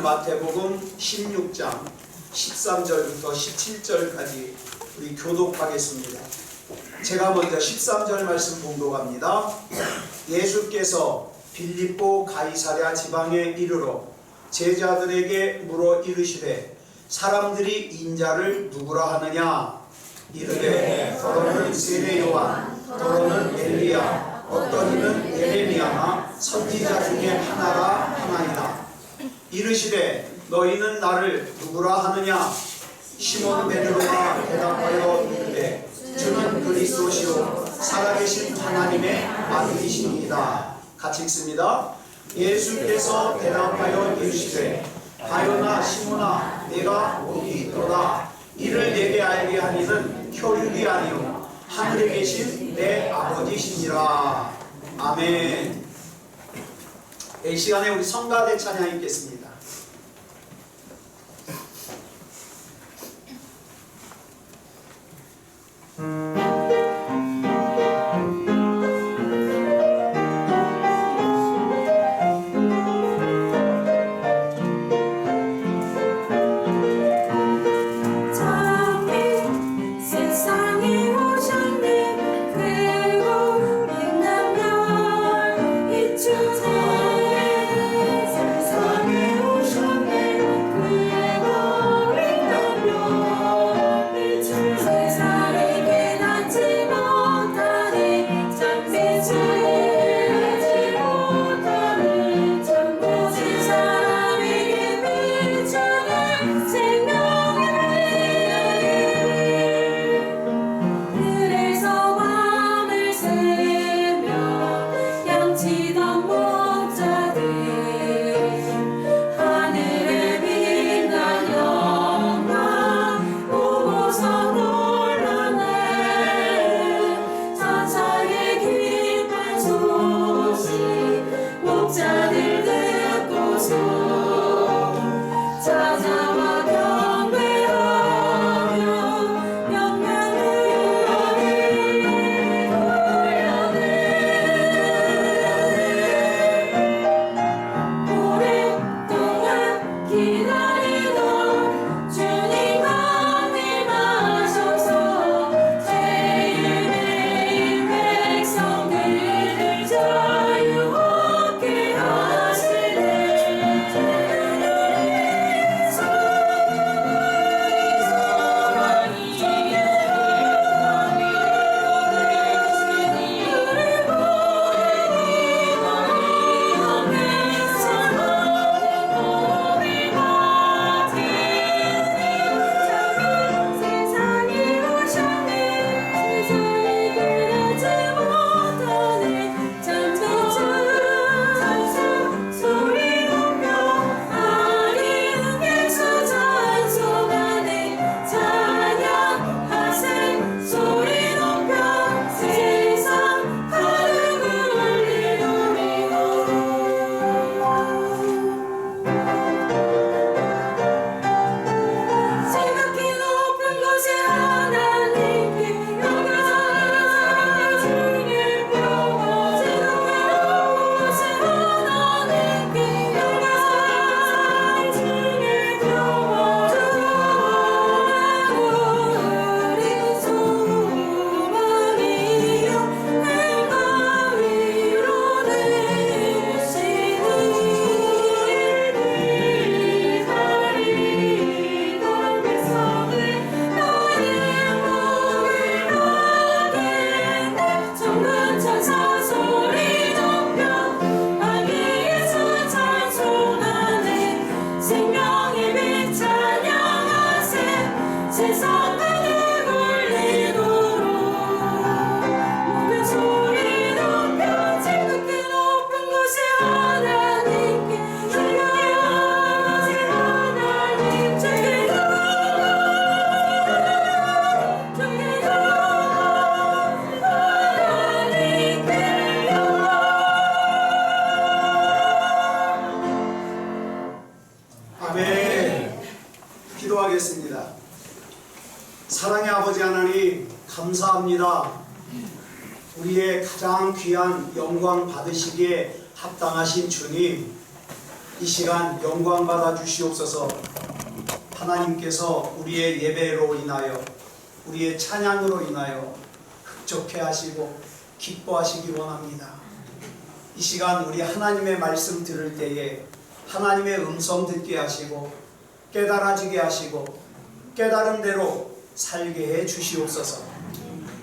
마태복음 16장 13절부터 17절까지 우리 교독하겠습니다. 제가 먼저 13절 말씀 봉독합니다. 예수께서 빌립보 가이사랴 지방에 이르러 제자들에게 물어 이르시되 사람들이 인자를 누구라 하느냐? 이르되 더러는 세례 요한, 더러는 엘리야, 어떤 이는 예레미야나 선지자 중에 하나라 하나이다. 이르시되 너희는 나를 누구라 하느냐? 시몬 베드로가 대답하여 이르되 주는 그리스도시요 살아계신 하나님의 아들이시니이다. 같이 읽습니다. 예수께서 대답하여 이르시되 바요나 시몬아 내가 복이 있도다. 이를 내게 알게 하니는 혈육이 아니요 하늘에 계신 내 아버지시니라. 아멘. 이 시간에 우리 성가대 찬양 읽겠습니다. 기도하겠습니다. 사랑의 아버지 하나님 감사합니다. 우리의 가장 귀한 영광 받으시기에 합당하신 주님, 이 시간 영광 받아 주시옵소서. 하나님께서 우리의 예배로 인하여 우리의 찬양으로 인하여 흡족해 하시고 기뻐하시기 원합니다. 이 시간 우리 하나님의 말씀 들을 때에 하나님의 음성 듣게 하시고 깨달아지게 하시고 깨달은 대로 살게 해 주시옵소서.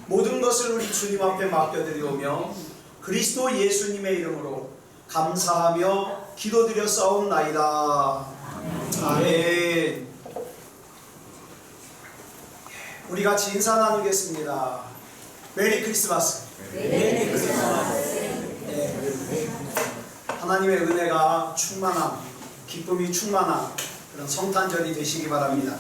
모든 것을 우리 주님 앞에 맡겨드리오며 그리스도 예수님의 이름으로 감사하며 기도드려 싸움나이다. 아멘. 우리 같이 인사 나누겠습니다. 메리 크리스마스. 메리 크리스마스. 네. 하나님의 은혜가 충만한, 기쁨이 충만한 그런 성탄절이 되시기 바랍니다.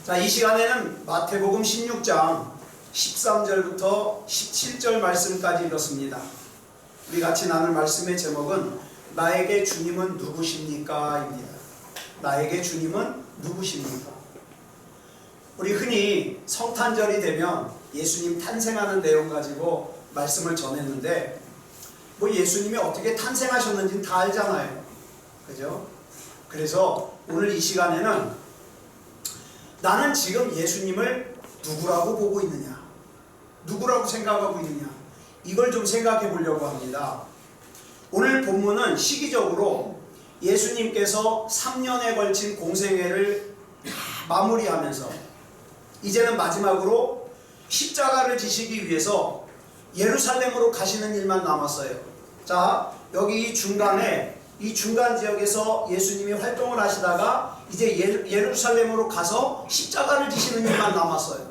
자, 이 시간에는 마태복음 16장 13절부터 17절 말씀까지 읽었습니다. 우리 같이 나눌 말씀의 제목은 나에게 주님은 누구십니까? 입니다. 나에게 주님은 누구십니까? 우리 흔히 성탄절이 되면 예수님 탄생하는 내용 가지고 말씀을 전했는데 뭐 예수님이 어떻게 탄생하셨는지는 다 알잖아요. 그죠? 그래서 오늘 이 시간에는 나는 지금 예수님을 누구라고 보고 있느냐? 누구라고 생각하고 있느냐? 이걸 좀 생각해 보려고 합니다. 오늘 본문은 시기적으로 예수님께서 3년에 걸친 공생애를 마무리하면서 이제는 마지막으로 십자가를 지시기 위해서 예루살렘으로 가시는 일만 남았어요. 자, 여기 중간에 이 중간 지역에서 예수님이 활동을 하시다가 이제 예루살렘으로 가서 십자가를 지시는 일만 남았어요.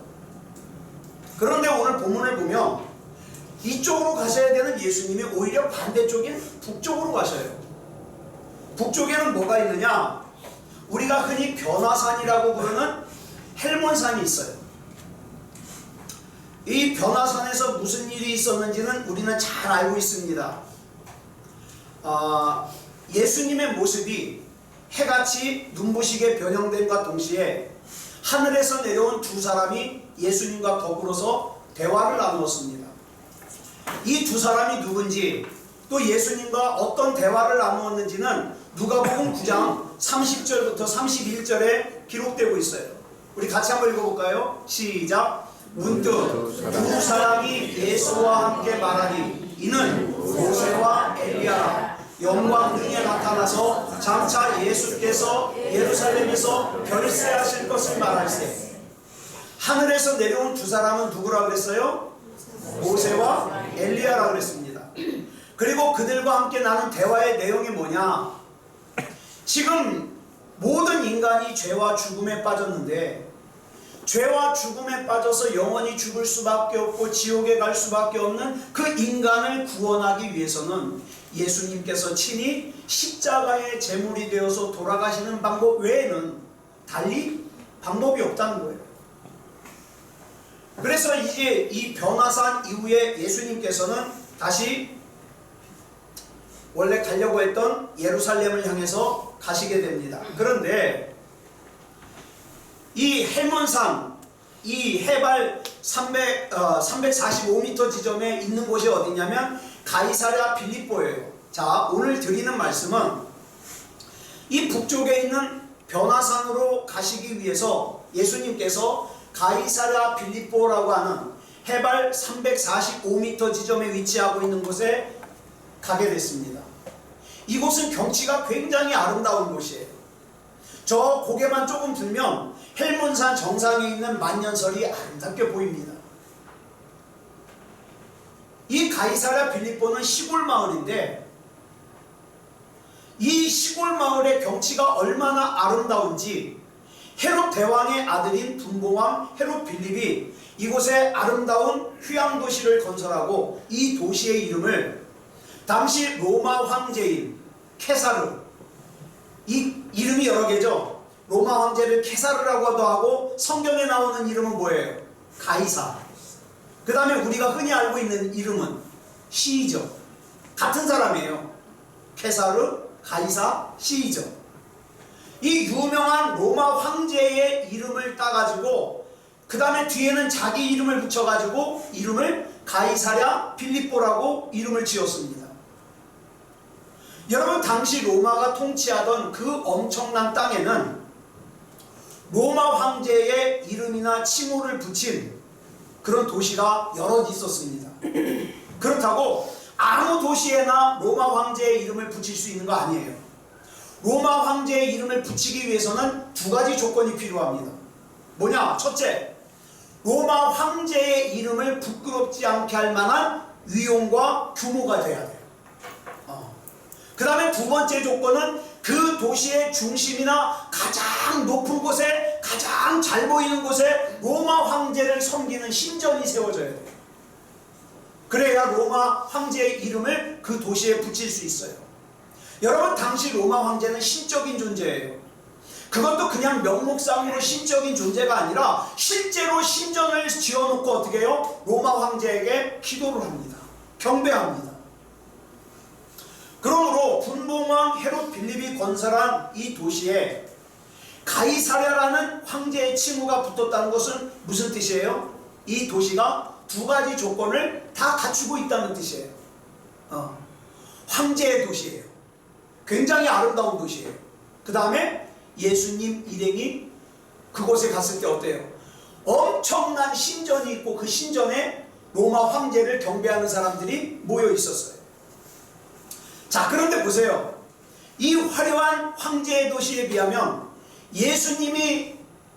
그런데 오늘 본문을 보면 이쪽으로 가셔야 되는 예수님이 오히려 반대쪽인 북쪽으로 가셔요. 북쪽에는 뭐가 있느냐? 우리가 흔히 변화산이라고 부르는 헬몬산이 있어요. 이 변화산에서 무슨 일이 있었는지는 우리는 잘 알고 있습니다. 예수님의 모습이 해같이 눈부시게 변형됨과 동시에 하늘에서 내려온 두 사람이 예수님과 더불어서 대화를 나누었습니다. 이 두 사람이 누군지 또 예수님과 어떤 대화를 나누었는지는 누가복음 9장 30절부터 31절에 기록되고 있어요. 우리 같이 한번 읽어볼까요? 시작. 문득 두 사람이 예수와 함께 말하니 이는 모세와 엘리야라. 영광 등에 나타나서 장차 예수께서 예루살렘에서 별세하실 것을 말할세. 하늘에서 내려온 두 사람은 누구라 그랬어요? 모세와 엘리야라 그랬습니다. 그리고 그들과 함께 나눈 대화의 내용이 뭐냐? 지금 모든 인간이 죄와 죽음에 빠졌는데 죄와 죽음에 빠져서 영원히 죽을 수밖에 없고 지옥에 갈 수밖에 없는 그 인간을 구원하기 위해서는 예수님께서 친히 십자가의 제물이 되어서 돌아가시는 방법 외에는 달리 방법이 없다는 거예요. 그래서 이제 이 변화산 이후에 예수님께서는 다시 원래 가려고 했던 예루살렘을 향해서 가시게 됩니다. 그런데 이 헬몬산, 이 해발 345m 지점에 있는 곳이 어디냐면 가이사랴 빌립보예요. 자, 오늘 드리는 말씀은 이 북쪽에 있는 변화산으로 가시기 위해서 예수님께서 가이사랴 빌립보라고 하는 해발 345m 지점에 위치하고 있는 곳에 가게 됐습니다. 이곳은 경치가 굉장히 아름다운 곳이에요. 저 고개만 조금 들면 헬몬산 정상에 있는 만년설이 아름답게 보입니다. 이 가이사랴 빌립보는 시골 마을인데 이 시골 마을의 경치가 얼마나 아름다운지 헤롯 대왕의 아들인 분봉왕 헤롯 빌립이 이곳에 아름다운 휴양 도시를 건설하고 이 도시의 이름을 당시 로마 황제인 케사르, 이 이름이 여러 개죠. 로마 황제를 케사르라고도 하고 성경에 나오는 이름은 뭐예요? 가이사. 그 다음에 우리가 흔히 알고 있는 이름은 시이저. 같은 사람이에요. 케사르, 가이사, 시이저. 이 유명한 로마 황제의 이름을 따가지고 그 다음에 뒤에는 자기 이름을 붙여가지고 이름을 가이사랴 빌립보라고 이름을 지었습니다. 여러분, 당시 로마가 통치하던 그 엄청난 땅에는 로마 황제의 이름이나 칭호를 붙인 그런 도시가 여럿 있었습니다. 그렇다고 아무 도시에나 로마 황제의 이름을 붙일 수 있는 거 아니에요. 로마 황제의 이름을 붙이기 위해서는 두 가지 조건이 필요합니다. 뭐냐? 첫째, 로마 황제의 이름을 부끄럽지 않게 할 만한 위용과 규모가 돼야 돼요. 그 다음에 두 번째 조건은 그 도시의 중심이나 가장 높은 곳에, 가장 잘 보이는 곳에 로마 황제를 섬기는 신전이 세워져야 돼요. 그래야 로마 황제의 이름을 그 도시에 붙일 수 있어요. 여러분, 당시 로마 황제는 신적인 존재예요. 그것도 그냥 명목상으로 신적인 존재가 아니라 실제로 신전을 지어놓고 어떻게 해요? 로마 황제에게 기도를 합니다. 경배합니다. 그러므로 분봉왕 헤롯 빌립이 건설한 이 도시에 가이사랴라는 황제의 칭호가 붙었다는 것은 무슨 뜻이에요? 이 도시가 두 가지 조건을 다 갖추고 있다는 뜻이에요. 황제의 도시예요. 굉장히 아름다운 도시예요. 그 다음에 예수님 일행이 그곳에 갔을 때 어때요? 엄청난 신전이 있고 그 신전에 로마 황제를 경배하는 사람들이 모여 있었어요. 자, 그런데 보세요. 이 화려한 황제의 도시에 비하면 예수님이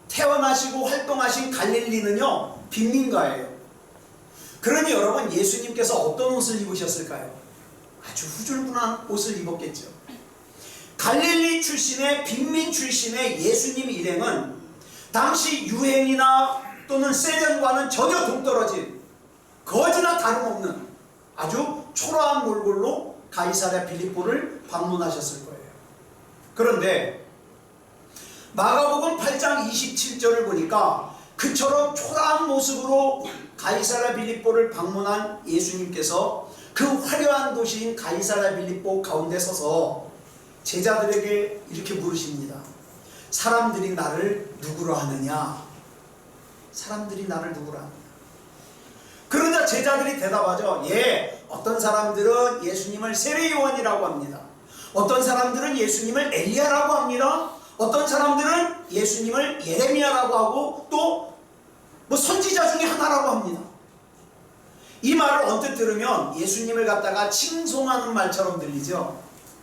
태어나시고 활동하신 갈릴리는요, 빈민가예요. 그러니 여러분, 예수님께서 어떤 옷을 입으셨을까요? 아주 후줄근한 옷을 입었겠죠. 갈릴리 출신의 빈민 출신의 예수님 일행은 당시 유행이나 또는 세련과는 전혀 동떨어진, 거지나 다름없는 아주 초라한 몰골로 가이사랴 빌립보를 방문하셨을 거예요. 그런데 마가복음 8장 27절을 보니까 그처럼 초라한 모습으로 가이사랴 빌립보를 방문한 예수님께서 그 화려한 도시인 가이사랴 빌립보 가운데 서서 제자들에게 이렇게 물으십니다. 사람들이 나를 누구로 하느냐? 사람들이 나를 누구로 하느냐? 그러자 제자들이 대답하죠. 예, 어떤 사람들은 예수님을 세례요한이라고 합니다. 어떤 사람들은 예수님을 엘리야라고 합니다. 어떤 사람들은 예수님을 예레미야라고 하고 또 뭐 선지자 중에 하나라고 합니다. 이 말을 언뜻 들으면 예수님을 갖다가 칭송하는 말처럼 들리죠.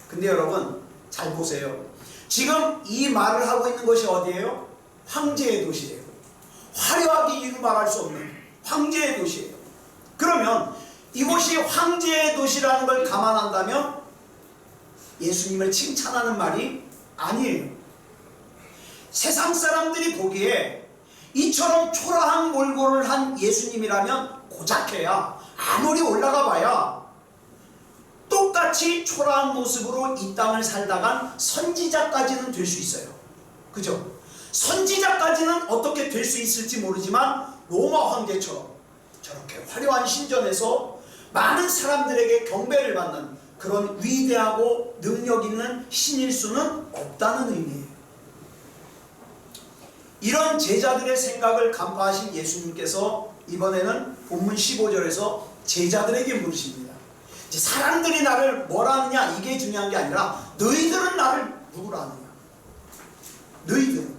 근데 여러분, 잘 보세요. 지금 이 말을 하고 있는 것이 어디예요? 황제의 도시예요. 화려하게 이루 말할 수 없는 황제의 도시예요. 그러면 이곳이 황제의 도시라는 걸 감안한다면 예수님을 칭찬하는 말이 아니에요. 세상 사람들이 보기에 이처럼 초라한 몰골을 한 예수님이라면 고작해야, 아무리 올라가 봐야 똑같이 초라한 모습으로 이 땅을 살다간 선지자까지는 될 수 있어요. 그죠? 선지자까지는 어떻게 될 수 있을지 모르지만 로마 황제처럼 저렇게 화려한 신전에서 많은 사람들에게 경배를 받는 그런 위대하고 능력 있는 신일 수는 없다는 의미예요. 이런 제자들의 생각을 간파하신 예수님께서 이번에는 본문 15절에서 제자들에게 물으십니다. 이제 사람들이 나를 뭐라 하느냐, 이게 중요한 게 아니라 너희들은 나를 누구라 하느냐? 너희들은.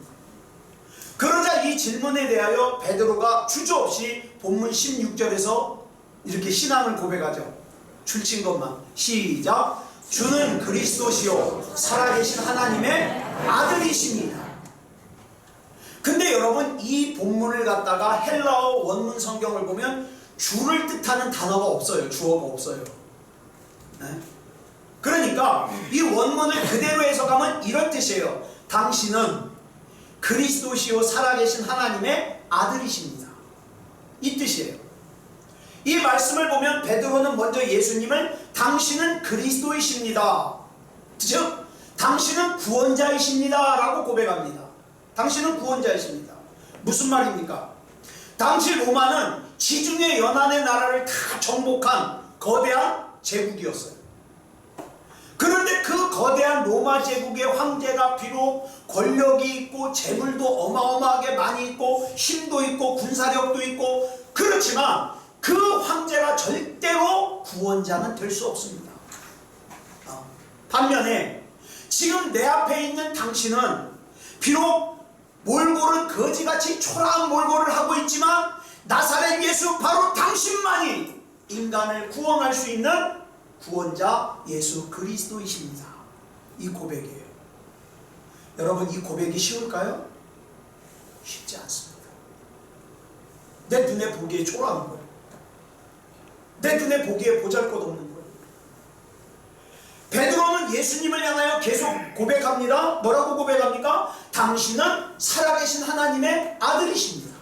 그러자 이 질문에 대하여 베드로가 주저없이 본문 16절에서 이렇게 신앙을 고백하죠. 줄친 것만. 시작. 주는 그리스도시요 살아계신 하나님의 아들이십니다. 근데 여러분, 이 본문을 갖다가 헬라어 원문 성경을 보면 주를 뜻하는 단어가 없어요. 주어가 없어요. 네? 그러니까 이 원문을 그대로 해석하면 이런 뜻이에요. 당신은 그리스도시요 살아계신 하나님의 아들이십니다. 이 뜻이에요. 이 말씀을 보면 베드로는 먼저 예수님을 당신은 그리스도이십니다, 즉 당신은 구원자이십니다 라고 고백합니다. 당신은 구원자이십니다. 무슨 말입니까? 당시 로마는 지중해 연안의 나라를 다 정복한 거대한 제국이었어요. 그런데 그 거대한 로마 제국의 황제가 비록 권력이 있고 재물도 어마어마하게 많이 있고 힘도 있고 군사력도 있고 그렇지만 그 황제가 절대로 구원자는 될 수 없습니다. 반면에 지금 내 앞에 있는 당신은 비록 몰골은 거지같이 초라한 몰골을 하고 있지만 나사렛 예수 바로 당신만이 인간을 구원할 수 있는 구원자 예수 그리스도이십니다. 이 고백이에요. 여러분, 이 고백이 쉬울까요? 쉽지 않습니다. 내 눈에 보기에 초라한 거예요. 내 눈에 보기에 보잘것없는 거예요. 베드로는 예수님을 향하여 계속 고백합니다. 뭐라고 고백합니까? 당신은 살아계신 하나님의 아들이십니다.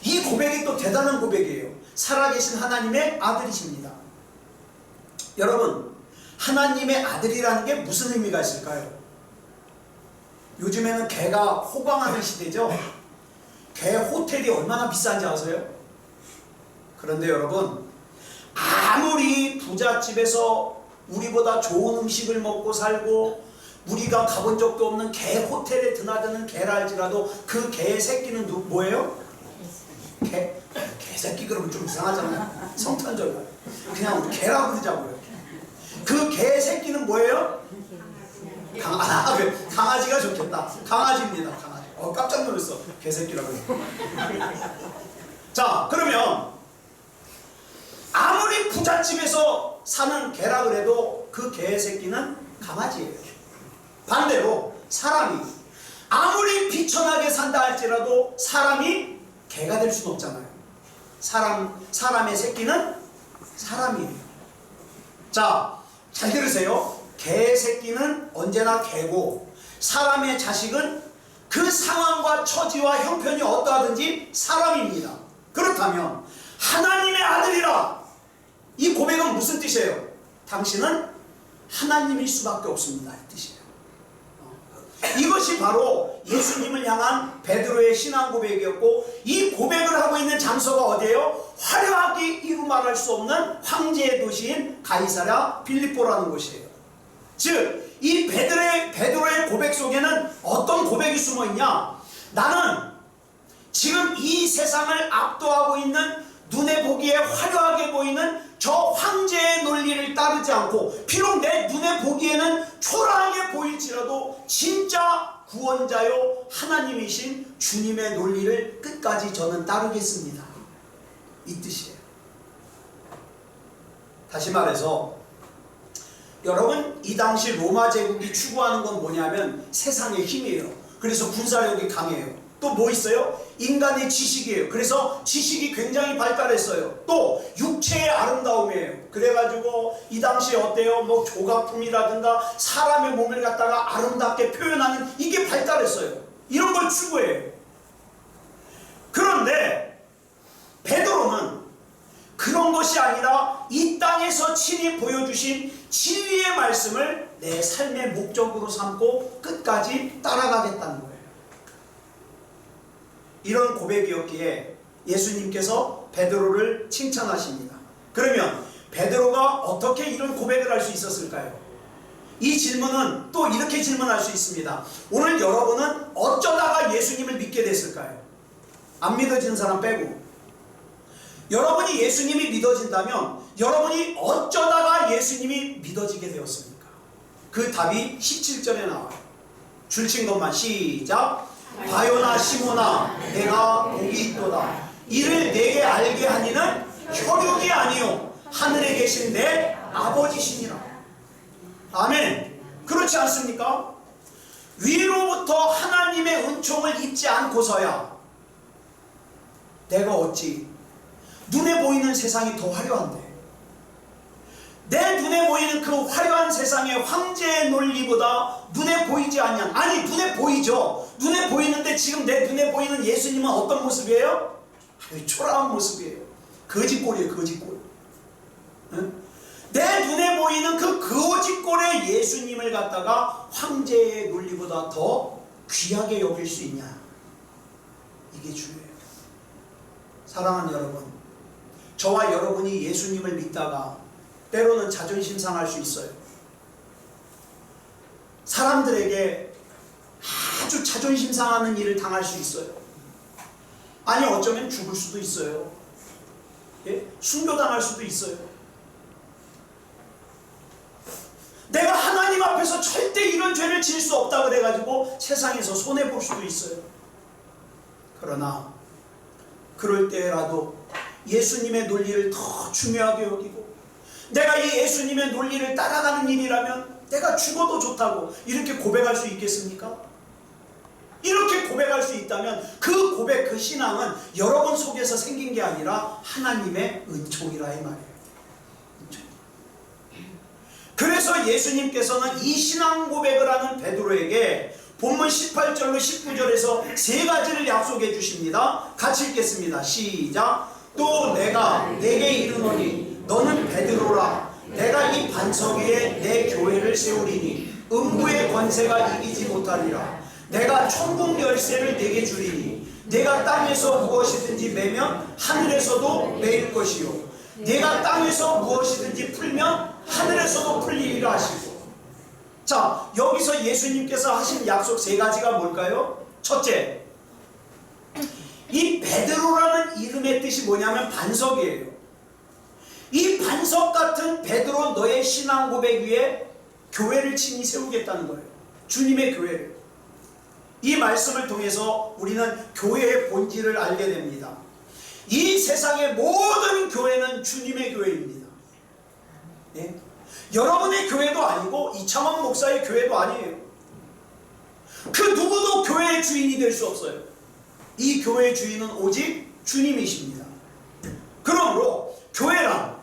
이 고백이 또 대단한 고백이에요. 살아계신 하나님의 아들이십니다. 여러분, 하나님의 아들이라는 게 무슨 의미가 있을까요? 요즘에는 개가 호강하는 시대죠. 개 호텔이 얼마나 비싼지 아세요? 그런데 여러분, 아무리 부잣집에서 우리보다 좋은 음식을 먹고 살고 우리가 가본 적도 없는 개 호텔에 드나드는 개라 할지라도 그 개 새끼는 뭐예요? 개새끼 그러면 좀 이상하잖아요. 성탄절 그냥 우리 개라고 그러자고요. 그 개 새끼는 뭐예요? 강아지가 좋겠다. 강아지입니다. 강아지. 깜짝 놀랐어. 개새끼라고. 자, 그러면 아무리 부잣집에서 사는 개라 그래도 그 개새끼는 강아지예요. 반대로 사람이 아무리 비천하게 산다 할지라도 사람이 개가 될 수는 없잖아요. 사람의 새끼는 사람이에요. 자, 잘 들으세요. 개 새끼는 언제나 개고 사람의 자식은 그 상황과 처지와 형편이 어떠하든지 사람입니다. 그렇다면 하나님의 아들이라, 이 고백은 무슨 뜻이에요? 당신은 하나님일 수밖에 없습니다, 이 뜻이에요. 이것이 바로 예수님을 향한 베드로의 신앙 고백이었고, 이 고백을 하고 있는 장소가 어디예요? 화려하게 이루 말할 수 없는 황제의 도시인 가이사랴 빌립보라는 곳이에요. 즉, 이 베드로의 고백 속에는 어떤 고백이 숨어 있냐? 나는 지금 이 세상을 압도하고 있는 눈에 보기에 화려하게 보이는 저 황제의 논리를 따르지 않고, 비록 내 눈에 보기에는 초라하게 보일지라도 진짜 구원자요 하나님이신 주님의 논리를 끝까지 저는 따르겠습니다. 이 뜻이에요. 다시 말해서 여러분, 이 당시 로마 제국이 추구하는 건 뭐냐면 세상의 힘이에요. 그래서 군사력이 강해요. 또 뭐 있어요? 인간의 지식이에요. 그래서 지식이 굉장히 발달했어요. 또 육체의 아름다움이에요. 그래가지고 이 당시에 어때요? 뭐 조각품이라든가 사람의 몸을 갖다가 아름답게 표현하는 이게 발달했어요. 이런 걸 추구해요. 그런데 베드로는 그런 것이 아니라 이 땅에서 친히 보여주신 진리의 말씀을 내 삶의 목적으로 삼고 끝까지 따라가겠다는 거예요. 이런 고백이었기에 예수님께서 베드로를 칭찬하십니다. 그러면 베드로가 어떻게 이런 고백을 할 수 있었을까요? 이 질문은 또 이렇게 질문할 수 있습니다. 오늘 여러분은 어쩌다가 예수님을 믿게 됐을까요? 안 믿어진 사람 빼고. 여러분이 예수님이 믿어진다면 여러분이 어쩌다가 예수님이 믿어지게 되었습니까? 그 답이 17절에 나와요. 줄친 것만 시작. 바요나 시모나 내가 복이 있도다. 이를 내게 알게 하니는 혈육이 아니요 하늘에 계신 내 아버지시니라. 아멘. 그렇지 않습니까? 위로부터 하나님의 은총을 입지 않고서야 내가 어찌 눈에 보이는 세상이 더 화려한데, 내 눈에 보이는 그 화려한 세상의 황제의 논리보다 눈에 보이지 않냐? 아니, 눈에 보이죠. 눈에 보이는데 지금 내 눈에 보이는 예수님은 어떤 모습이에요? 아주 초라한 모습이에요. 거짓골이에요, 거짓골. 응? 내 눈에 보이는 그 거짓골의 예수님을 갖다가 황제의 논리보다 더 귀하게 여길 수 있냐? 이게 중요해요. 사랑하는 여러분, 저와 여러분이 예수님을 믿다가 때로는 자존심 상할 수 있어요. 사람들에게 아주 자존심 상하는 일을 당할 수 있어요. 아니, 어쩌면 죽을 수도 있어요. 예? 순교당할 수도 있어요. 내가 하나님 앞에서 절대 이런 죄를 지을 수 없다 그래가지고 세상에서 손해볼 수도 있어요. 그러나 그럴 때라도 예수님의 논리를 더 중요하게 여기고 내가 이 예수님의 논리를 따라가는 일이라면 내가 죽어도 좋다고 이렇게 고백할 수 있겠습니까? 이렇게 고백할 수 있다면 그 고백, 그 신앙은 여러분 속에서 생긴 게 아니라 하나님의 은총이라 이 말이에요. 그래서 예수님께서는 이 신앙 고백을 하는 베드로에게 본문 18절로 19절에서 세 가지를 약속해 주십니다. 같이 읽겠습니다. 시작. 또 내가 내게 이르노니 너는 베드로라. 내가 이 반석 위에 내 교회를 세우리니 음부의 권세가 이기지 못하리라. 내가 천국 열쇠를 내게 주리니 내가 땅에서 무엇이든지 매면 하늘에서도 매일 것이요 내가 땅에서 무엇이든지 풀면 하늘에서도 풀리리라 하시고. 자, 여기서 예수님께서 하신 약속 세 가지가 뭘까요? 첫째, 이 베드로라는 이름의 뜻이 뭐냐면 반석이에요. 이 반석 같은 베드로 너의 신앙 고백 위에 교회를 친히 세우겠다는 거예요. 주님의 교회를. 이 말씀을 통해서 우리는 교회의 본질을 알게 됩니다. 이 세상의 모든 교회는 주님의 교회입니다. 네? 여러분의 교회도 아니고 이창원 목사의 교회도 아니에요. 그 누구도 교회의 주인이 될 수 없어요. 이 교회의 주인은 오직 주님이십니다. 그러므로 교회란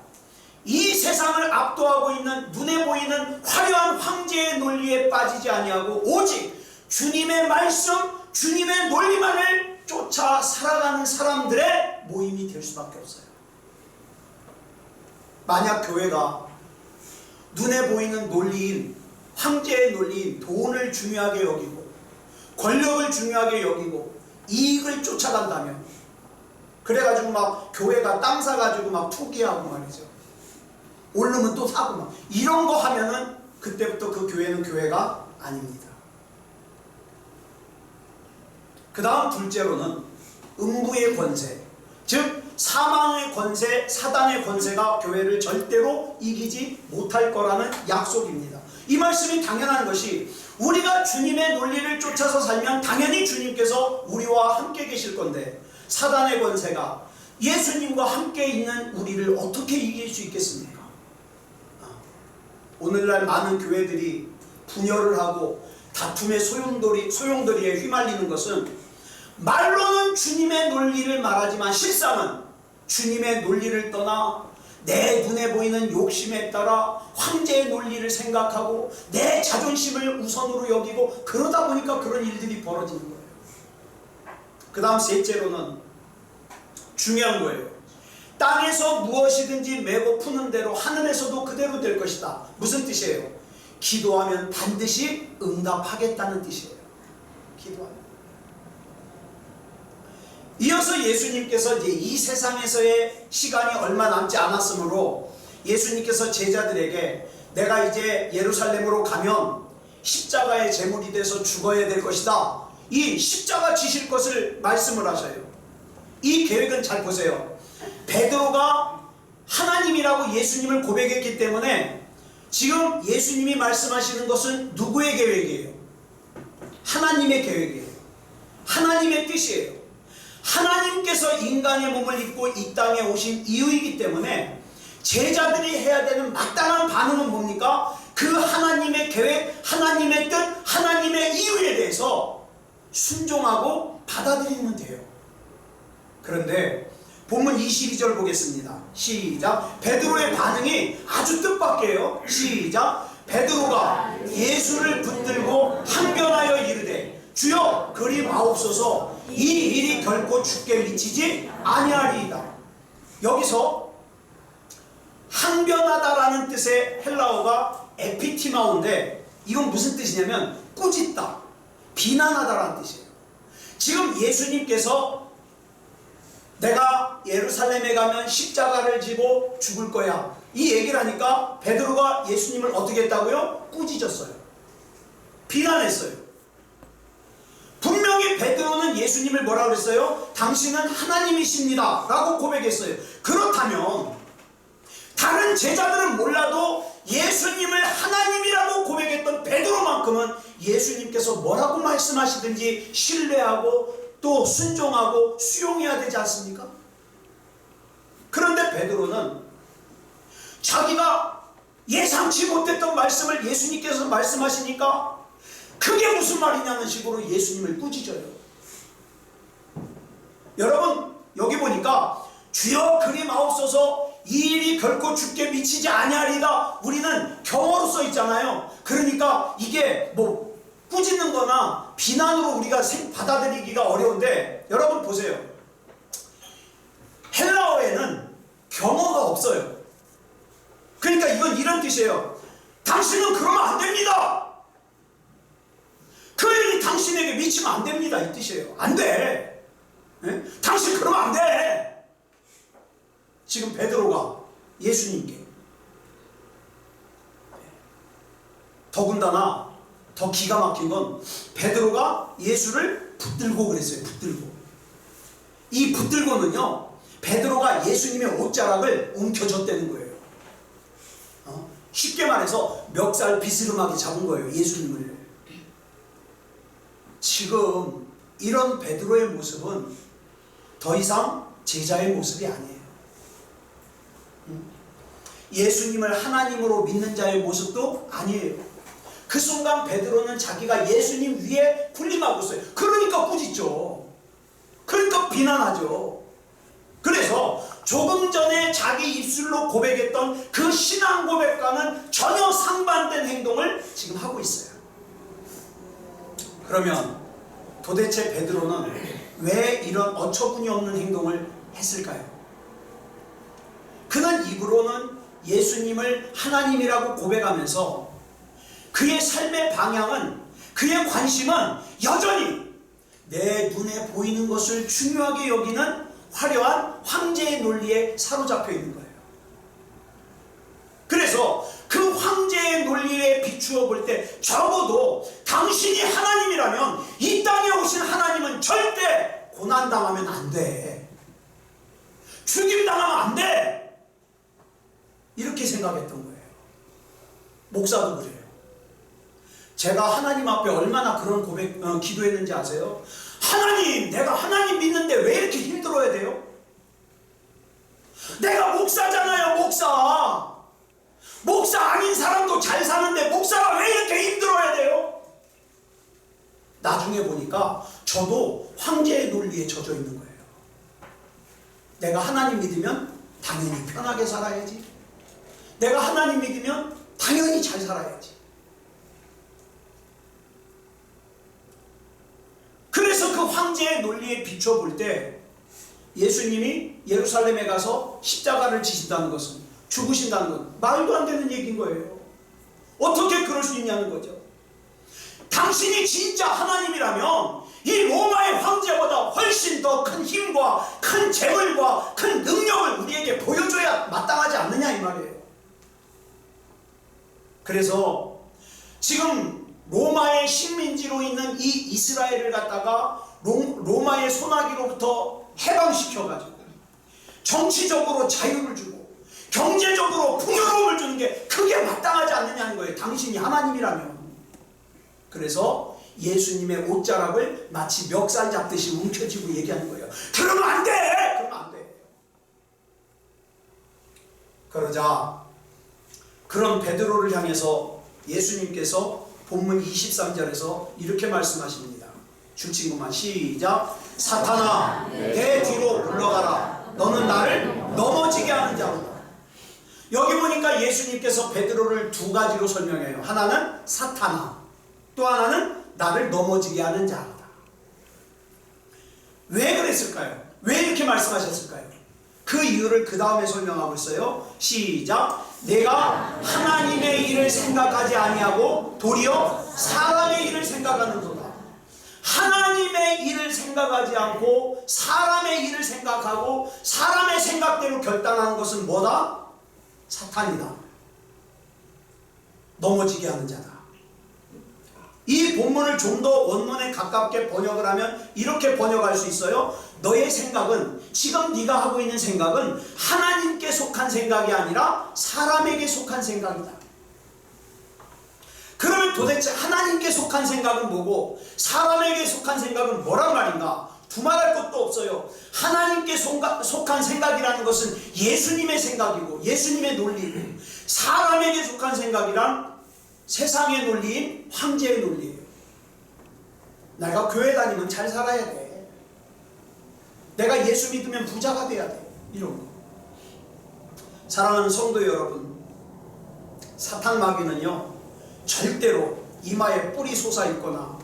이 세상을 압도하고 있는 눈에 보이는 화려한 황제의 논리에 빠지지 아니하고 오직 주님의 말씀, 주님의 논리만을 쫓아 살아가는 사람들의 모임이 될 수밖에 없어요. 만약 교회가 눈에 보이는 논리인 황제의 논리인 돈을 중요하게 여기고 권력을 중요하게 여기고 이익을 쫓아간다면, 그래가지고 막 교회가 땅 사가지고 막 투기하고 말이죠. 오르면 또 사고 막 이런 거 하면은 그때부터 그 교회는 교회가 아닙니다. 그 다음 둘째로는 음부의 권세, 즉 사망의 권세, 사단의 권세가 교회를 절대로 이기지 못할 거라는 약속입니다. 이 말씀이 당연한 것이 우리가 주님의 논리를 쫓아서 살면 당연히 주님께서 우리와 함께 계실 건데 사단의 권세가 예수님과 함께 있는 우리를 어떻게 이길 수 있겠습니까? 오늘날 많은 교회들이 분열을 하고 다툼의 소용돌이에 휘말리는 것은 말로는 주님의 논리를 말하지만 실상은 주님의 논리를 떠나 내 눈에 보이는 욕심에 따라 황제의 논리를 생각하고 내 자존심을 우선으로 여기고 그러다 보니까 그런 일들이 벌어지는 거예요. 그 다음 셋째로는 중요한 거예요. 땅에서 무엇이든지 메고 푸는 대로 하늘에서도 그대로 될 것이다. 무슨 뜻이에요? 기도하면 반드시 응답하겠다는 뜻이에요. 기도하면. 이어서 예수님께서 이제 이 세상에서의 시간이 얼마 남지 않았으므로 예수님께서 제자들에게 내가 이제 예루살렘으로 가면 십자가의 제물이 돼서 죽어야 될 것이다. 이 십자가 지실 것을 말씀을 하셔요. 이 계획은 잘 보세요. 베드로가 하나님이라고 예수님을 고백했기 때문에 지금 예수님이 말씀하시는 것은 누구의 계획이에요? 하나님의 계획이에요. 하나님의 뜻이에요. 하나님께서 인간의 몸을 입고 이 땅에 오신 이유이기 때문에 제자들이 해야 되는 마땅한 반응은 뭡니까? 그 하나님의 계획, 하나님의 뜻, 하나님의 이유에 대해서 순종하고 받아들이면 돼요. 그런데 본문 22절 보겠습니다. 시작. 베드로의 반응이 아주 뜻밖이에요. 시작. 베드로가 예수를 붙들고 항변하여 이르되 주여 그리 마옵소서 이 일이 결코 주께 미치지 아니하리이다. 여기서 항변하다라는 뜻의 헬라어가 에피티마오인데 이건 무슨 뜻이냐면 꾸짖다, 비난하다라는 뜻이에요. 지금 예수님께서 내가 예루살렘에 가면 십자가를 지고 죽을 거야 이 얘기를 하니까 베드로가 예수님을 어떻게 했다고요? 꾸짖었어요. 비난했어요. 분명히 베드로는 예수님을 뭐라고 그랬어요? 당신은 하나님이십니다 라고 고백했어요. 그렇다면 다른 제자들은 몰라도 예수님을 하나님이라고 고백했던 베드로만큼은 예수님께서 뭐라고 말씀하시든지 신뢰하고 또 순종하고 수용해야 되지 않습니까? 그런데 베드로는 자기가 예상치 못했던 말씀을 예수님께서 말씀하시니까 그게 무슨 말이냐는 식으로 예수님을 꾸짖어요. 여러분 여기 보니까 주여 그리 마옵소서 이 일이 결코 주께 미치지 아니하리다. 우리는 경어로 써 있잖아요. 그러니까 이게 뭐 꾸짖는 거나 비난으로 우리가 받아들이기가 어려운데 여러분 보세요. 헬라어에는 경어가 없어요. 그러니까 이건 이런 뜻이에요. 당신은 그러면 안 됩니다. 그 일이 당신에게 미치면 안 됩니다. 이 뜻이에요. 안 돼. 네? 당신 그러면 안 돼. 지금 베드로가 예수님께 더군다나 더 기가 막힌 건 베드로가 예수를 붙들고 그랬어요. 붙들고. 이 붙들고는요 베드로가 예수님의 옷자락을 움켜줬다는 거예요. 쉽게 말해서 멱살 비스름하게 잡은 거예요. 예수님을. 지금 이런 베드로의 모습은 더 이상 제자의 모습이 아니에요. 예수님을 하나님으로 믿는 자의 모습도 아니에요. 그 순간 베드로는 자기가 예수님 위에 군림하고 있어요. 그러니까 꾸짖죠. 그러니까 비난하죠. 그래서 조금 전에 자기 입술로 고백했던 그 신앙 고백과는 전혀 상반된 행동을 지금 하고 있어요. 그러면 도대체 베드로는 왜 이런 어처구니 없는 행동을 했을까요? 그는 입으로는 예수님을 하나님이라고 고백하면서 그의 삶의 방향은, 그의 관심은 여전히 내 눈에 보이는 것을 중요하게 여기는 화려한 황제의 논리에 사로잡혀 있는 거예요. 그래서 그 황제의 논리에 비추어 볼 때 적어도 당신이 하나님이라면 이 땅에 오신 하나님은 절대 고난당하면 안 돼. 죽임당하면 안 돼. 이렇게 생각했던 거예요. 목사도 그래요. 제가 하나님 앞에 얼마나 그런 기도했는지 아세요? 하나님, 내가 하나님 믿는데 왜 이렇게 힘들어야 돼요? 내가 목사잖아요, 목사. 목사 아닌 사람도 잘 사는데 목사가 왜 이렇게 힘들어야 돼요? 나중에 보니까 저도 황제의 논리에 젖어 있는 거예요. 내가 하나님 믿으면 당연히 편하게 살아야지. 내가 하나님 믿으면 당연히 잘 살아야지. 그래서 그 황제의 논리에 비춰 볼 때 예수님이 예루살렘에 가서 십자가를 지신다는 것은, 죽으신다는 건 말도 안 되는 얘기인 거예요. 어떻게 그럴 수 있냐는 거죠. 당신이 진짜 하나님이라면 이 로마의 황제보다 훨씬 더 큰 힘과 큰 재물과 큰 능력을 우리에게 보여줘야 마땅하지 않느냐 이 말이에요. 그래서 지금 로마의 식민지로 있는 이 이스라엘을 갖다가 로마의 소나기로부터 해방시켜가지고 정치적으로 자유를 주고 경제적으로 풍요로움을 주는 게 그게 마땅하지 않느냐는 거예요. 당신이 하나님이라면. 그래서 예수님의 옷자락을 마치 멱살 잡듯이 움켜쥐고 얘기하는 거예요. 그러면 안 돼! 그러면 안 돼. 그러자 그런 베드로를 향해서 예수님께서 본문 23절에서 이렇게 말씀하십니다. 줄친구만 시작. 사탄아 내 뒤로 물러가라. 너는 나를 넘어지게 하는 자로다. 여기 보니까 예수님께서 베드로를 두 가지로 설명해요. 하나는 사탄아, 또 하나는 나를 넘어지게 하는 자로다. 왜 그랬을까요? 왜 이렇게 말씀하셨을까요? 그 이유를 그 다음에 설명하고 있어요. 시작. 내가 하나님의 일을 생각하지 아니하고 도리어 사람의 일을 생각하는도다. 하나님의 일을 생각하지 않고 사람의 일을 생각하고 사람의 생각대로 결단하는 것은 뭐다? 사탄이다. 넘어지게 하는 자다. 이 본문을 좀 더 원문에 가깝게 번역을 하면 이렇게 번역할 수 있어요. 너의 생각은, 지금 네가 하고 있는 생각은 하나님께 속한 생각이 아니라 사람에게 속한 생각이다. 그러면 도대체 하나님께 속한 생각은 뭐고 사람에게 속한 생각은 뭐란 말인가? 두말할 것도 없어요. 하나님께 속한 생각이라는 것은 예수님의 생각이고 예수님의 논리고, 사람에게 속한 생각이란 세상의 논리인 황제의 논리예요. 내가 교회 다니면 잘 살아야 돼. 내가 예수 믿으면 부자가 돼야 돼. 이런 거. 사랑하는 성도 여러분, 사탄 마귀는요 절대로 이마에 뿔이 솟아있거나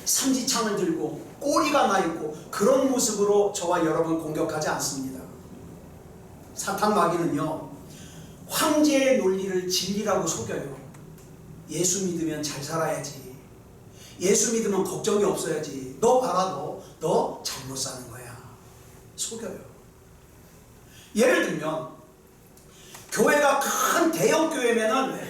삼지창을 들고 꼬리가 나있고 그런 모습으로 저와 여러분 공격하지 않습니다. 사탄 마귀는요 황제의 논리를 진리라고 속여요. 예수 믿으면 잘 살아야지, 예수 믿으면 걱정이 없어야지, 너 봐라, 너 잘못 사는 거야, 속여요. 예를 들면 교회가 큰 대형 교회면은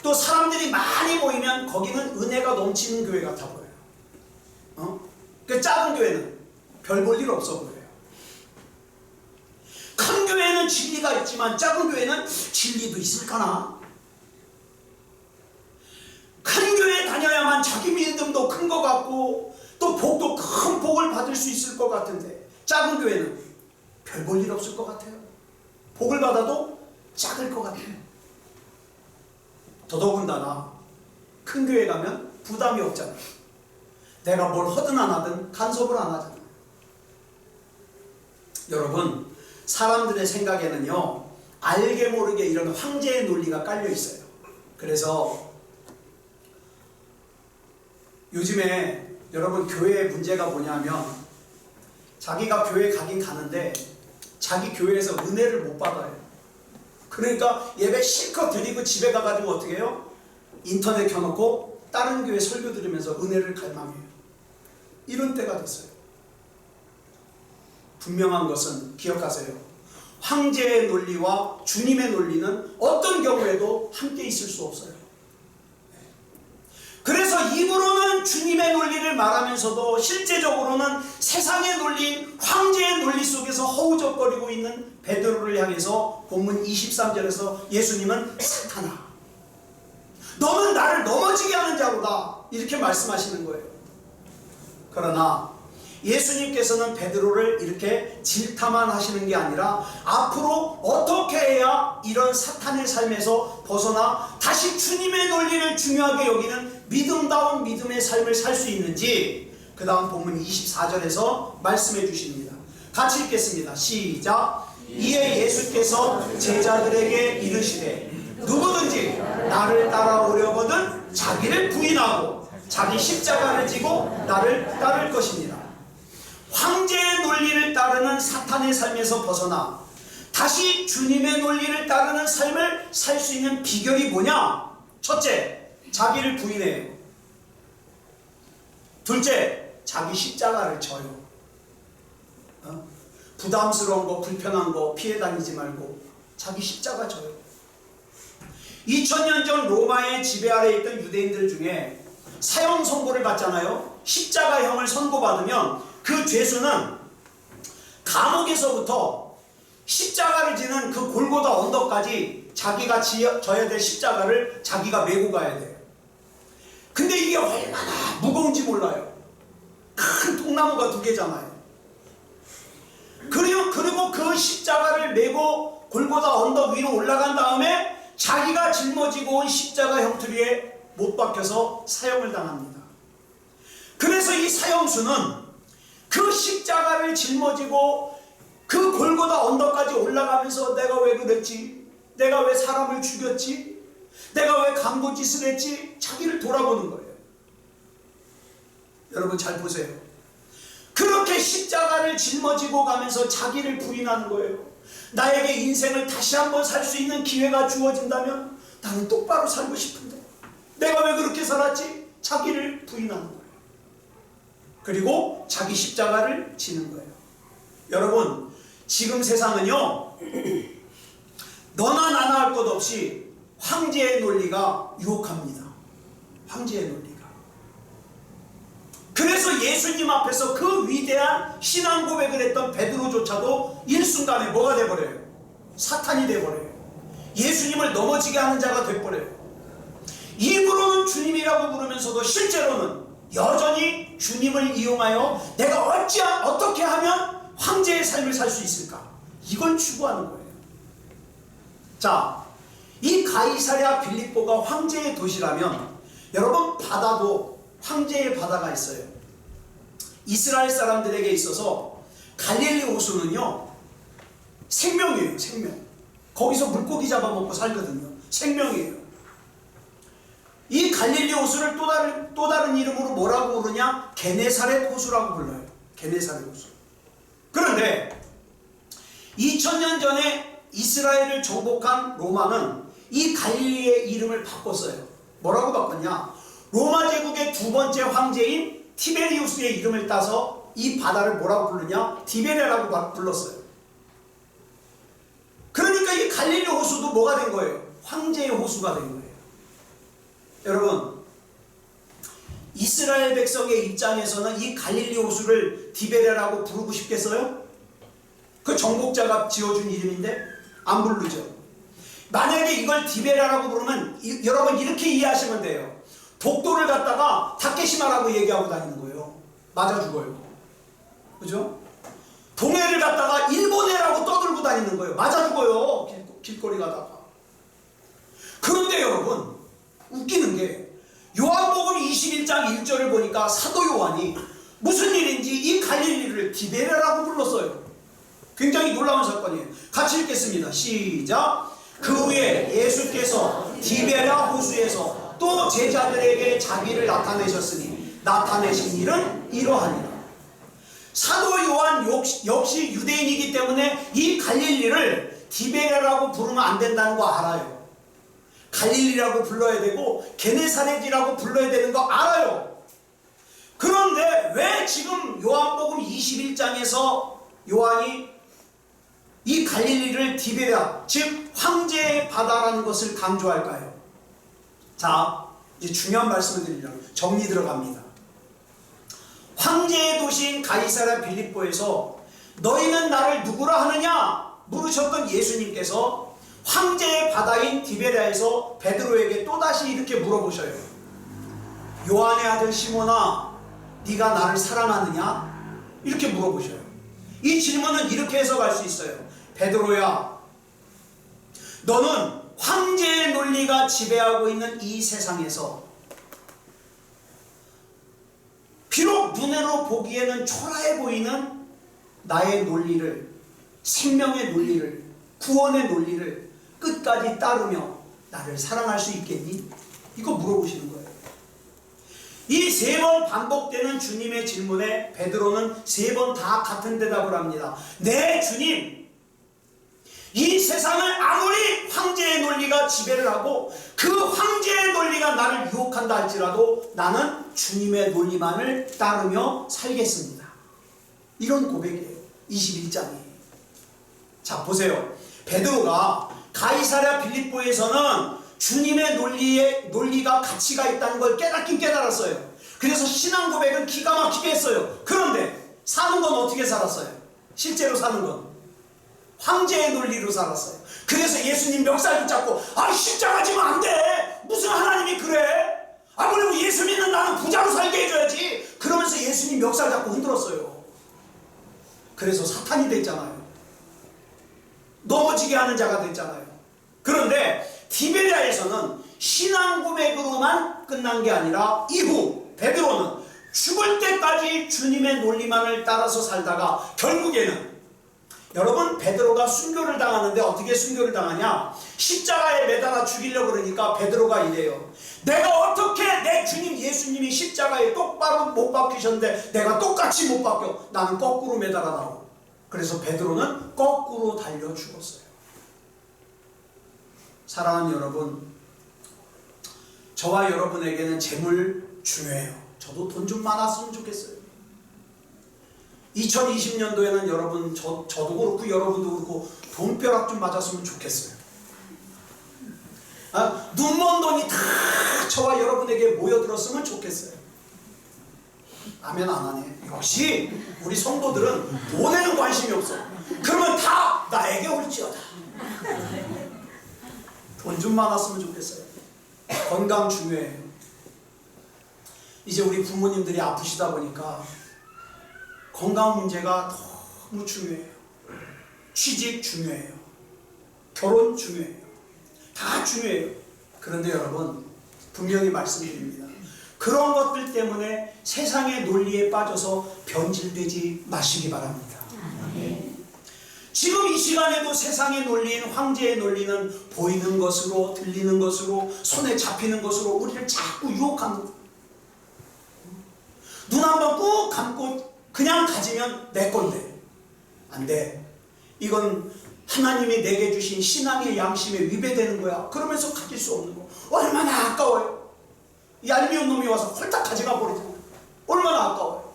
또 사람들이 많이 모이면 거기는 은혜가 넘치는 교회 같아 보여요. 그 작은 교회는 별 볼 일 없어 보여요. 큰 교회는 진리가 있지만 작은 교회는 진리도 있을까나? 큰 교회에 다녀야만 자기 믿음도 큰 것 같고 또 복도 큰 복을 받을 수 있을 것 같은데 작은 교회는 별 볼 일 없을 것 같아요. 복을 받아도 작을 것 같아요. 더더군다나 큰 교회 가면 부담이 없잖아요. 내가 뭘 하든 안 하든 간섭을 안 하잖아요. 여러분, 사람들의 생각에는요 알게 모르게 이런 황제의 논리가 깔려 있어요. 그래서 요즘에 여러분 교회의 문제가 뭐냐면 자기가 교회 가긴 가는데 자기 교회에서 은혜를 못 받아요. 그러니까 예배 실컷 드리고 집에 가가지고 어떻게 해요? 인터넷 켜놓고 다른 교회 설교 들으면서 은혜를 갈망해요. 이런 때가 됐어요. 분명한 것은 기억하세요. 황제의 논리와 주님의 논리는 어떤 경우에도 함께 있을 수 없어요. 그래서 입으로는 주님의 논리를 말하면서도 실제적으로는 세상의 논리인 황제의 논리 속에서 허우적거리고 있는 베드로를 향해서 본문 23절에서 예수님은 사탄아, 너는 나를 넘어지게 하는 자로다, 이렇게 말씀하시는 거예요. 그러나 예수님께서는 베드로를 이렇게 질타만 하시는 게 아니라 앞으로 어떻게 해야 이런 사탄의 삶에서 벗어나 다시 주님의 논리를 중요하게 여기는 믿음다운 믿음의 삶을 살 수 있는지 그 다음 본문 24절에서 말씀해 주십니다. 같이 읽겠습니다. 시작. 이에 예수께서 제자들에게 이르시되 누구든지 나를 따라오려거든 자기를 부인하고 자기 십자가를 지고 나를 따를 것입니다. 황제의 논리를 따르는 사탄의 삶에서 벗어나 다시 주님의 논리를 따르는 삶을 살 수 있는 비결이 뭐냐? 첫째, 자기를 부인해요. 둘째, 자기 십자가를 져요. 부담스러운 거, 불편한 거 피해 다니지 말고 자기 십자가 져요. 2000년 전 로마의 지배 아래에 있던 유대인들 중에 사형 선고를 받잖아요. 십자가형을 선고받으면 그 죄수는 감옥에서부터 십자가를 지는 그 골고다 언덕까지 자기가 져야 될 십자가를 자기가 메고 가야 돼요. 근데 이게 얼마나 무거운지 몰라요. 큰 통나무가 2개잖아요. 그리고 그 십자가를 메고 골고다 언덕 위로 올라간 다음에 자기가 짊어지고 온 십자가 형틀위에 못 박혀서 사형을 당합니다. 그래서 이 사형수는 그 십자가를 짊어지고 그 골고다 언덕까지 올라가면서 내가 왜 그랬지? 내가 왜 사람을 죽였지? 내가 왜 간부짓을 했지? 자기를 돌아보는 거예요. 여러분 잘 보세요. 그렇게 십자가를 짊어지고 가면서 자기를 부인하는 거예요. 나에게 인생을 다시 한번 살 수 있는 기회가 주어진다면 나는 똑바로 살고 싶은데 내가 왜 그렇게 살았지? 자기를 부인하는 거예요. 그리고 자기 십자가를 지는 거예요. 여러분, 지금 세상은요 너나 나나 할 것 없이 황제의 논리가 유혹합니다. 황제의 논리가. 그래서 예수님 앞에서 그 위대한 신앙 고백을 했던 베드로조차도 일순간에 뭐가 돼버려요? 사탄이 돼버려요. 예수님을 넘어지게 하는 자가 돼버려요. 입으로는 주님이라고 부르면서도 실제로는 여전히 주님을 이용하여 내가 어떻게 하면 황제의 삶을 살 수 있을까? 이걸 추구하는 거예요. 자, 이 가이사랴 빌립보가 황제의 도시라면 여러분, 바다도 황제의 바다가 있어요. 이스라엘 사람들에게 있어서 갈릴리 호수는요, 생명이에요. 생명. 거기서 물고기 잡아먹고 살거든요. 생명이에요. 이 갈릴리 호수를 또 다른 이름으로 뭐라고 부르냐? 게네사렛 호수라고 불러요. 게네사렛 호수. 그런데 2000년 전에 이스라엘을 정복한 로마는 이 갈릴리의 이름을 바꿨어요. 뭐라고 바꿨냐? 로마 제국의 두 번째 황제인 티베리우스의 이름을 따서 이 바다를 뭐라고 부르냐? 디베레라고 불렀어요. 그러니까 이 갈릴리 호수도 뭐가 된 거예요? 황제의 호수가 된 거예요. 여러분, 이스라엘 백성의 입장에서는 이 갈릴리 호수를 디베레라고 부르고 싶겠어요? 그 정복자가 지어준 이름인데 안 부르죠. 만약에 이걸 디베레라고 부르면 여러분 이렇게 이해하시면 돼요. 독도를 갖다가 다케시마라고 얘기하고 다니는 거예요. 맞아 죽어요. 그죠? 동해를 갖다가 일본해라고 떠들고 다니는 거예요. 맞아 죽어요. 길거리 가다가. 그런데 여러분, 웃기는 게 요한복음 21장 1절을 보니까 사도 요한이 무슨 일인지 이 갈릴리를 디베레라고 불렀어요. 굉장히 놀라운 사건이에요. 같이 읽겠습니다. 시작. 그 후에 예수께서 디베라 호수에서 또 제자들에게 자기를 나타내셨으니 나타내신 일은 이러하니라. 사도 요한 역시 유대인이기 때문에 이 갈릴리를 디베레라고 부르면 안 된다는 거 알아요. 갈릴리라고 불러야 되고 게네사렛이라고 불러야 되는 거 알아요. 그런데 왜 지금 요한복음 21장에서 요한이 이 갈릴리를 디베라, 즉 황제의 바다라는 것을 강조할까요? 자, 이제 중요한 말씀을 드리려고 정리 들어갑니다. 황제의 도시인 가이사랴 빌립보에서 너희는 나를 누구라 하느냐 물으셨던 예수님께서 황제의 바다인 디베랴에서 베드로에게 또다시 이렇게 물어보셔요. 요한의 아들 시몬아, 네가 나를 사랑하느냐? 이렇게 물어보셔요. 이 질문은 이렇게 해석할 수 있어요. 베드로야, 너는 황제의 논리가 지배하고 있는 이 세상에서 비록 눈으로 보기에는 초라해 보이는 나의 논리를, 생명의 논리를, 구원의 논리를 끝까지 따르며 나를 사랑할 수 있겠니? 이거 물어보시는 거예요. 이 3번 반복되는 주님의 질문에 베드로는 3번 다 같은 대답을 합니다. 네, 주님. 이 세상을 아무리 황제의 논리가 지배를 하고 그 황제의 논리가 나를 유혹한다 할지라도 나는 주님의 논리만을 따르며 살겠습니다. 이런 고백이에요. 21장이. 자, 보세요. 베드로가 가이사랴 빌립보에서는 주님의 논리가 가치가 있다는 걸 깨닫긴 깨달았어요. 그래서 신앙 고백은 기가 막히게 했어요. 그런데 사는 건 어떻게 살았어요? 실제로 사는 건 황제의 논리로 살았어요. 그래서 예수님 멱살 붙잡고 십자가 지면 안 돼. 무슨 하나님이 그래? 그리고 예수 믿는 나는 부자로 살게 해줘야지. 그러면서 예수님 멱살 잡고 흔들었어요. 그래서 사탄이 됐잖아요. 넘어지게 하는 자가 됐잖아요. 그런데 디베랴에서는 신앙 고백으로만 끝난 게 아니라 이후 베드로는 죽을 때까지 주님의 논리만을 따라서 살다가 결국에는 여러분, 베드로가 순교를 당하는데 어떻게 순교를 당하냐? 십자가에 매달아 죽이려고 그러니까 베드로가 이래요. 내가 어떻게 내 주님 예수님이 십자가에 똑바로 못 박히셨는데 내가 똑같이 못 박혀. 나는 거꾸로 매달아다오. 그래서 베드로는 거꾸로 달려 죽었어요. 사랑하는 여러분, 저와 여러분에게는 재물 중요해요. 저도 돈 좀 많았으면 좋겠어요. 2020년도에는 여러분, 저도 그렇고 여러분도 그렇고 돈벼락 좀 맞았으면 좋겠어요. 눈먼 돈이 다 저와 여러분에게 모여들었으면 좋겠어요. 아멘 안 하네. 역시 우리 성도들은 돈에는 관심이 없어. 그러면 다 나에게 올지어다. 돈 좀 많았으면 좋겠어요. 건강 중요해요. 이제 우리 부모님들이 아프시다 보니까 건강 문제가 너무 중요해요. 취직 중요해요. 결혼 중요해요. 다 중요해요. 그런데 여러분, 분명히 말씀드립니다. 그런 것들 때문에 세상의 논리에 빠져서 변질되지 마시기 바랍니다. 지금 이 시간에도 세상의 논리인 황제의 논리는 보이는 것으로, 들리는 것으로, 손에 잡히는 것으로 우리를 자꾸 유혹합니다. 눈 한번 꾹 감고 그냥 가지면 내 건데 안 돼. 이건 하나님이 내게 주신 신앙의 양심에 위배되는 거야. 그러면서 가질 수 없는 거. 얼마나 아까워요. 얄미운 놈이 와서 홀딱 가져가 버리잖아요. 얼마나 아까워요.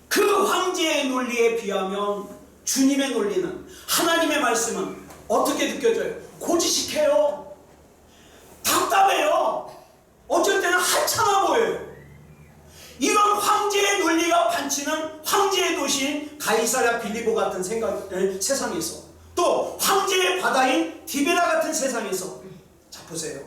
그 황제의 논리에 비하면 주님의 논리는, 하나님의 말씀은 어떻게 느껴져요? 고지식해요. 답답해요. 어쩔 때는 하찮아 보여요. 이런 황제의 논리가 판치는 황제의 도시인 가이사랴 빌리보 같은 세상에서, 또 황제의 바다인 디베라 같은 세상에서, 자 보세요.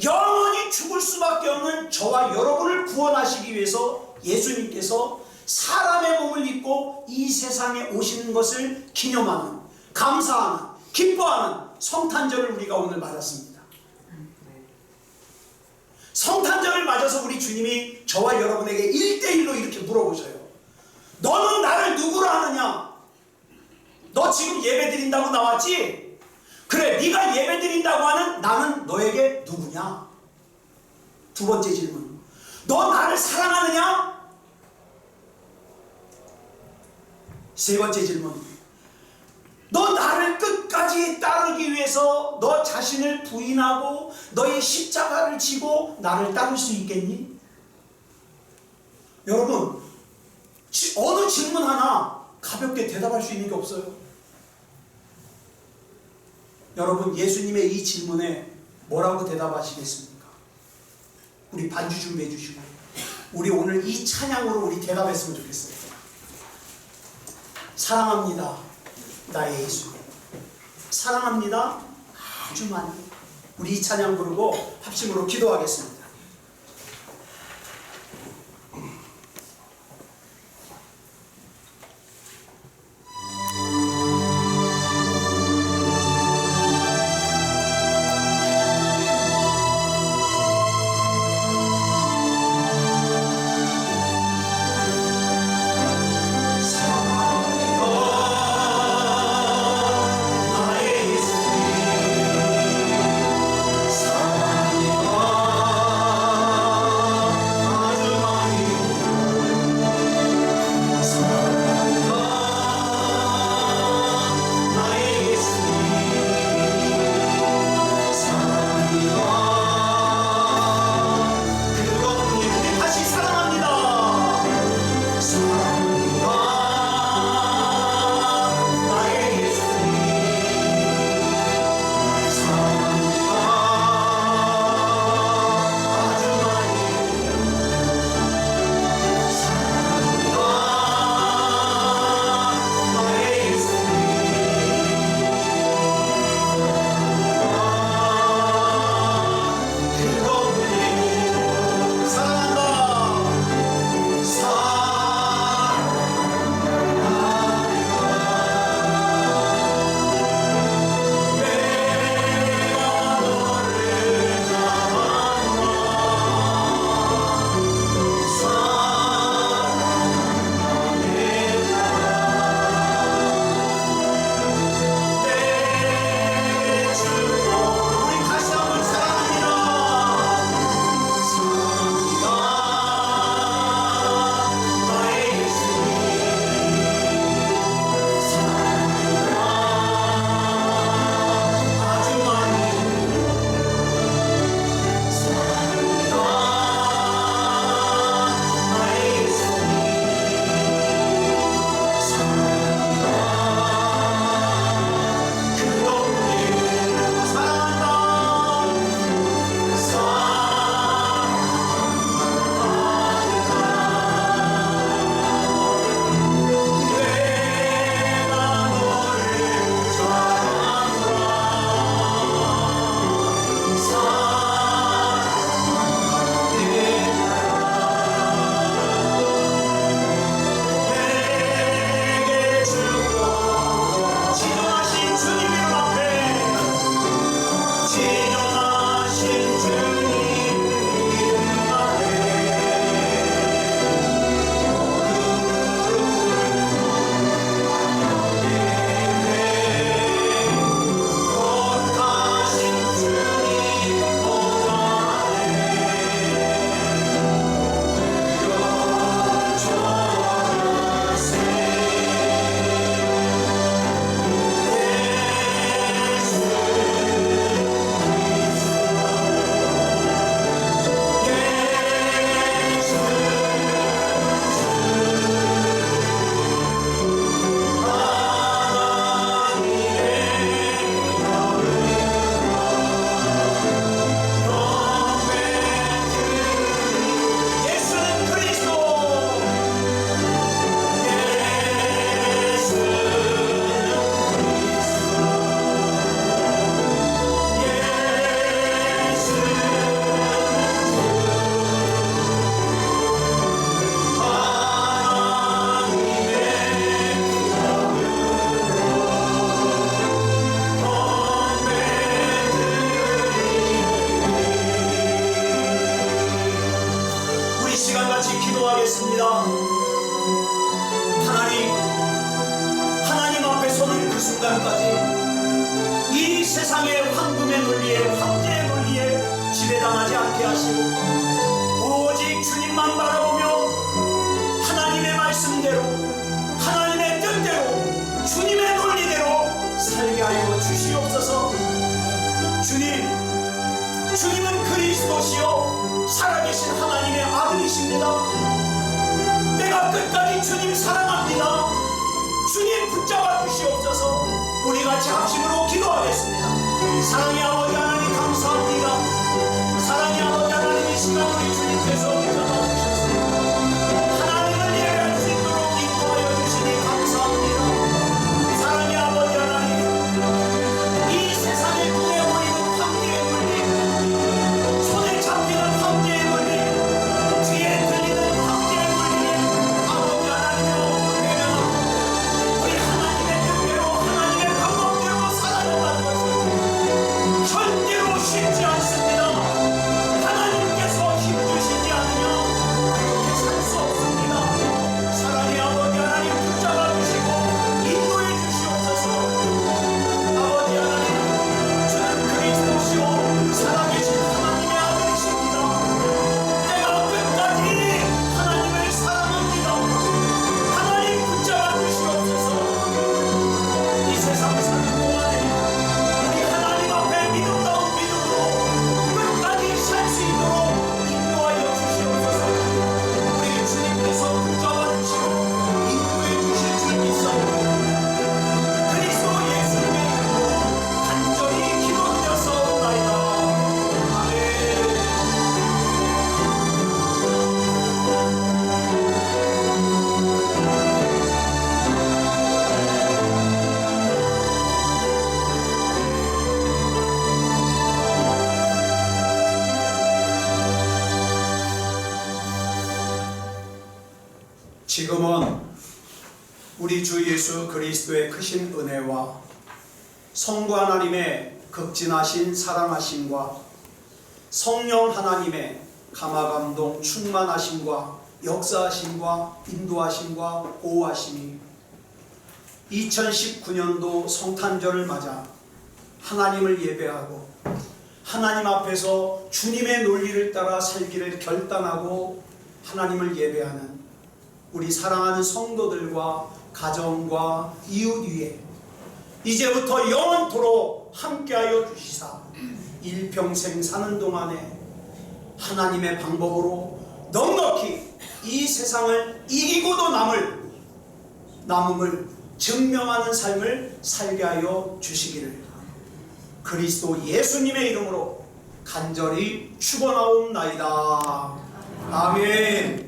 영원히 죽을 수밖에 없는 저와 여러분을 구원하시기 위해서 예수님께서 사람의 몸을 입고 이 세상에 오시는 것을 기념하는, 감사하는, 기뻐하는 성탄절을 우리가 오늘 맞았습니다. 성탄절을 맞아서 우리 주님이 저와 여러분에게 1대1로 이렇게 물어보셔요. 너는 나를 누구로 하느냐? 너 지금 예배 드린다고 나왔지? 그래, 네가 예배 드린다고 하는 나는 너에게 누구냐? 두 번째 질문. 너 나를 사랑하느냐? 세 번째 질문. 너 나를 끝까지 따르기 위해서 너 자신을 부인하고 너의 십자가를 지고 나를 따를 수 있겠니? 여러분, 어느 질문 하나 가볍게 대답할 수 있는 게 없어요. 여러분, 예수님의 이 질문에 뭐라고 대답하시겠습니까? 우리 반주 준비해 주시고 우리 오늘 이 찬양으로 우리 대답했으면 좋겠어요. 사랑합니다, 나의 예수. 사랑합니다, 아주 많이. 우리 이 찬양 부르고 합심으로 기도하겠습니다. 나의 예수님 사랑합니다. 기도하겠습니다. 하나님 앞에 서는 그 순간까지 이 세상의 황금의 논리에, 황제의 논리에 지배당하지 않게 하시고 오직 주님만 바라보며 하나님의 말씀대로, 하나님의 뜻대로, 주님의 논리대로 살게 하여 주시옵소서. 주님은 그리스도시요 살아계신 하나님의 아들이십니다. 내가 끝까지 주님 사랑합니다. 주님 붙잡아 주시옵소서. 우리 같이 합심으로 기도하겠습니다. 사랑의 아버지 하나님 감사합니다. 사랑의 아버지 하나님, 이 시간 우리 주님께서 붙잡아 주셨습니다. 하나님을 예배할 수 있도록 인도하여 주시니 감사합니다. 사랑의 아버지 하나님, 이 세상의 눈에 보이는 황제의 권리, 손에 잡히는 황제의 권리, 귀에 들리는 황제의 권리를 아버지 하나님으로 외면하고 우리 하나님의 뜻대로, 하나님의 방법대로 살아간다는 것은 절대로 쉽지 않습니다. 하나님께서 힘주시지 않으면 그렇게 살 수 없습니다. 사랑의 아버지 하나님 붙잡아 주시고 인도해 주시옵소서. 아버지 하나님, 주는 그리스도시요 살아계신 하나님의 아들이십니다. 내가 끝까지 하나님을 사랑합니다. 하나님 붙잡아 주시옵소서. 이 세상 사는 동안에 우리 하나님 앞에 믿음다운 믿음으로 끝까지 살 수 있도록 인도하여 주시옵소서. 우리 주님께서 붙잡아 주시고 인도해 주실 줄 믿사오니 그리스도 예수님의 이름으로 간절히 기도드렸사옵나이다. 아멘. 지금은 우리 주 예수 그리스도의 크신 은혜와 성부 하나님의 극진하신 사랑하심과 성령 하나님의 감화감동 충만하심과 역사하심과 인도하심과 보호하심이 2019년도 성탄절을 맞아 하나님을 예배하고 하나님 앞에서 주님의 논리를 따라 살기를 결단하고 하나님을 예배하는 우리 사랑하는 성도들과 가정과 이웃 위에 이제부터 영원토록 함께하여 주시사 일평생 사는 동안에 하나님의 방법으로 넉넉히 이 세상을 이기고도 남음을 증명하는 삶을 살게 하여 주시기를 그리스도 예수님의 이름으로 간절히 축원하옵나이다. 아멘.